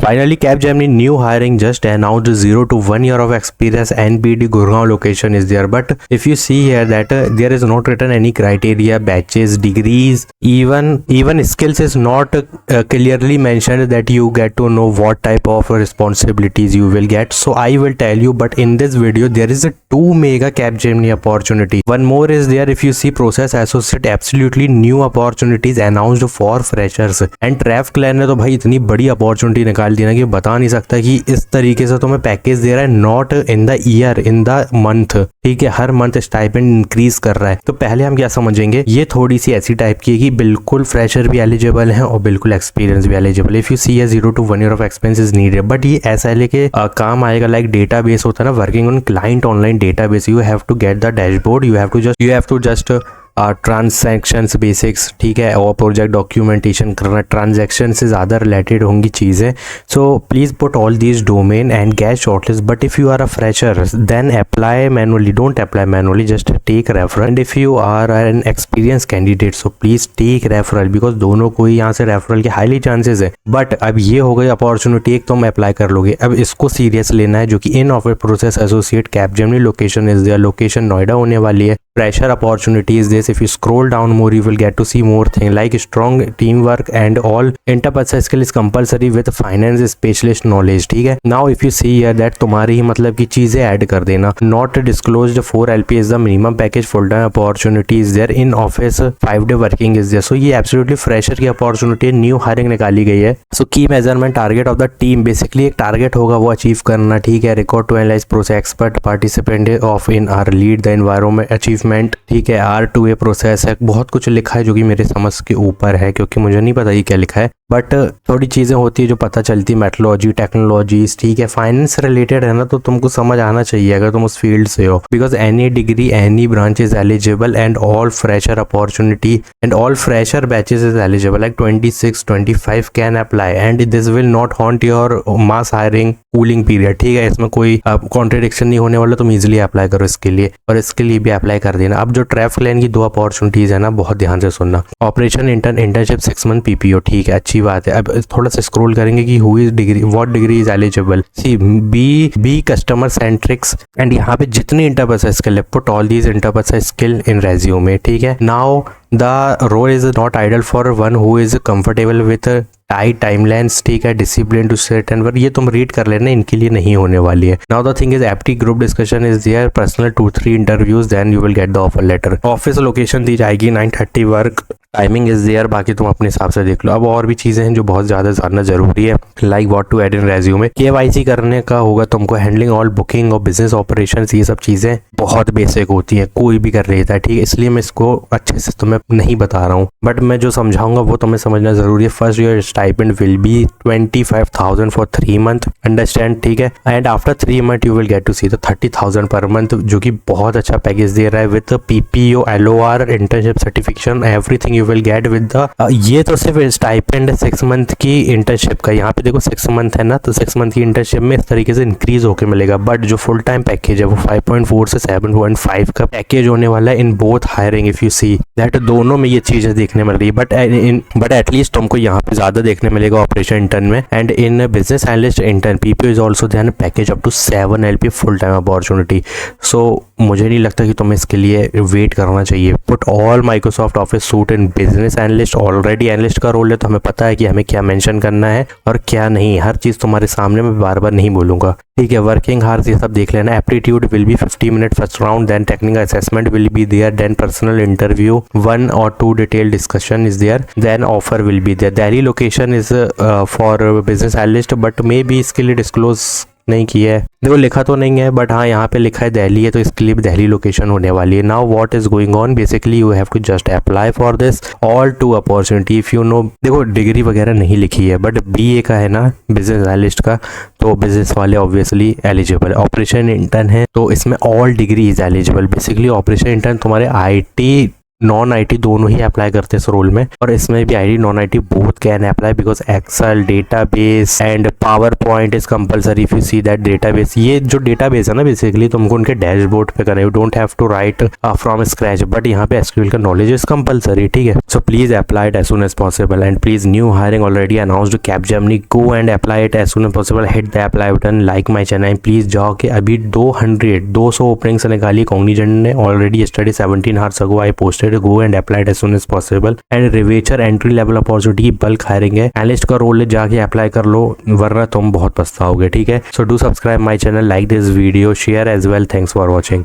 Finally, Capgemini new hiring just announced 0 to 1 year of experience. NPD Gurgaon location is there, but if you see here that there is not written any criteria, batches, degrees, even skills is not clearly mentioned that you get to know what type of responsibilities you will get. So I will tell you, but in this video there is a 2 mega Capgemini opportunity. One more is there, if you see process associate, absolutely new opportunities announced for freshers. And TrafClan ने तो भाई इतनी बड़ी opportunity निकाल दी ना कि बता नहीं सकता कि इस तरीके से तुम्हें पैकेज दे रहा है, not in the year, in the month, ठीक है, हर मंथ स्टाइपेंड इंक्रीज कर रहा है। तो पहले हम क्या समझेंगे, ये थोड़ी सी ऐसी टाइप की है कि बिल्कुल फ्रेशर भी एलिजिबल है और बिल्कुल एक्सपीरियंस भी एलिजिबल है। If you see 0 to 1 year of experience is needed, but ये ऐसा है कि काम आएगा लाइक डेटाबेस होता है ना, working on client online database, you have to get the dashboard, you have to just transactions basics, ठीक है, और प्रोजेक्ट डॉक्यूमेंटेशन करना, ट्रांजैक्शन से ज़्यादा रिलेटेड होंगी चीज़ें। So please put all these domain and get shortlist, but if you are a fresher then apply manually, don't apply manually, just take referral. And if you are an experience candidate so please take referral, because दोनों को ही यहाँ से referral के highly chances है। But अब ये हो गई अपॉर्चुनिटी, एक तुम अप्लाई कर लोगे, अब इसको सीरियस लेना है, जो कि in office process associate Capgemini location is there, location Noida होने वाली है। Fresher opportunity is this. If you scroll down more, you will get to see more things like strong teamwork and all interpersonal skill is compulsory with finance specialist knowledge, ठीक है। Now if you see here that तुम्हारी ही मतलब की चीजें add कर देना, not disclosed 4 LP is the minimum package, full time opportunity is there, in office 5 day working is there। So ये absolutely fresher की opportunity, new hiring निकाली गई है। So key measurement target of the team, basically एक target होगा वो achieve करना, ठीक है। Record to analyze process, expert participant of in our lead the environment achievement, ठीक है। R2A प्रोसेस है, बहुत कुछ लिखा है जो कि मेरे समझ के ऊपर है, क्योंकि मुझे नहीं पता ये क्या लिखा है, बट थोड़ी चीज़ें होती है जो पता चलती, मेट्रोलॉजी, टेक्नोलॉजीज, ठीक है। फाइनेंस रिलेटेड है ना, तो तुमको समझ आना चाहिए अगर तुम उस फील्ड से हो, because any degree any branch is eligible and all fresher opportunity and all fresher batches is eligible, like 26-25 can apply and this will not haunt your mass hiring cooling period, ठीक है। इसमें कोई contradiction नहीं होने वाला, तुम easily apply करो इसके लिए, और इसके लिए भी अप्लाई कर देना। अब जो TrafClan की 2 अपॉर्चुनिटीज है ना, बहुत ध्यान से सुनना। ऑपरेशन इंटर्नशिप 6 month PPO, ठीक है, अच्छी बात है। अब थोड़ा सा स्क्रॉल करेंगे कि who is degree, what degree is eligible, see be customer centrics, and यहाँ पे जितनी इंटरपर्सनल स्किल है, put all these interpersonal skill in resume, ठीक है। Now the role is not ideal for one who is comfortable with tight timelines, ठीक है, discipline to set and work, ये तुम रीड कर लेना, इनके लिए नहीं होने वाली है। Now the thing is apti group discussion is there, personal 2-3 interviews, then you will get the offer letter. Office location दी जाएगी 9:30 वर्क टाइमिंग इज देयर, बाकी तुम अपने हिसाब से देख लो। अब और भी चीजें हैं जो बहुत ज्यादा जानना जरूरी है, like what to add in resume, KYC करने का होगा तुमको, हैंडलिंग ऑल बुकिंग और बिजनेस ऑपरेशंस, ये सब चीजें बहुत बेसिक होती हैं, कोई भी कर लेता है, ठीक है। इसलिए मैं इसको अच्छे से तुम्हें नहीं बता रहा हूँ, बट मैं जो समझाऊंगा वो तुम्हें समझना जरूरी है। First your stipend will be 25,000 for 3 month, understand, ठीक है। And after 3 month you will get to see the 30,000 per month, जो कि बहुत अच्छा पैकेज दे रहा है, with PPO, LOR, internship certification, everything you will gate with the, ये तो सिर्फ स्टाइपेंड 6 month की इंटर्नशिप का, यहाँ पे देखो 6 month है ना, तो 6 month की इंटर्नशिप में इस तरीके से इंक्रीज होकर मिलेगा। बट जो फुल टाइम पैकेज है वो 5.4 से 7.5 का पैकेज होने वाला है in both hiring. If you see that दोनों में ये चीजें देखने मिल रही है, बट एटलीस्ट तुमको यहाँ पे ज्यादा देखने मिलेगा ऑपरेशन इंटर्न में। And in business analyst intern PPO is also then package up to 7 LP full time opportunity. So मुझे नहीं लगता कि तुम्हें इसके लिए वेट करना चाहिए। Put all Microsoft office suit in business analyst, already analyst का रोल है तो हमें पता है कि हमें क्या मेंशन करना है और क्या नहीं, हर चीज तुम्हारे सामने मैं बार बार नहीं बोलूंगा, ठीक है। वर्किंग हार्स ये सब देख लेना। Aptitude will be 50 minute first round, then technical assessment will be there, then personal interview, 1 or 2 detail discussion is there, then offer will be there. Delhi location is for business analyst, but maybe इसके लिए disclose नहीं किया है, देखो लिखा तो नहीं है, बट हाँ यहाँ पे लिखा है दिल्ली है, तो इसके लिए भी दिल्ली लोकेशन होने वाली है। Now what is going on, basically you have to just apply for this all 2 opportunity. If you know, देखो डिग्री वगैरह नहीं लिखी है, बट BA का है ना बिजनेस एनालिस्ट का, तो बिजनेस वाले ऑब्वियसली एलिजिबल। ऑपरेशन इंटर्न है तो इसमें all degree is eligible. Basically operation intern तुम्हारे IT नॉन आईटी दोनों ही अप्लाई करते हैं इस रोल में, और इसमें भी IT non IT both can apply because Excel database and PowerPoint is compulsory. If you see that database, ये जो डेटाबेस है ना बेसिकली तुमको उनके डैशबोर्ड पे करना है, you don't have to write from scratch, but यहाँ पे एसक्यूएल का नॉलेज इज कंपलसरी, ठीक है। So please apply it as soon as possible and please new hiring already announced Capgemini, go and apply it as soon as possible, hit the apply button, like my channel, please जाओ के अभी 200 openings निकाली Cognizant ने already study 17 hours ago I posted, go and apply it as soon as possible. And Revature entry level opportunity bulk hiring है, analyst का role जाके apply कर लो वरना तुम बहुत पछताओगे, ठीक है। So do subscribe my channel, like this video, share as well, thanks for watching.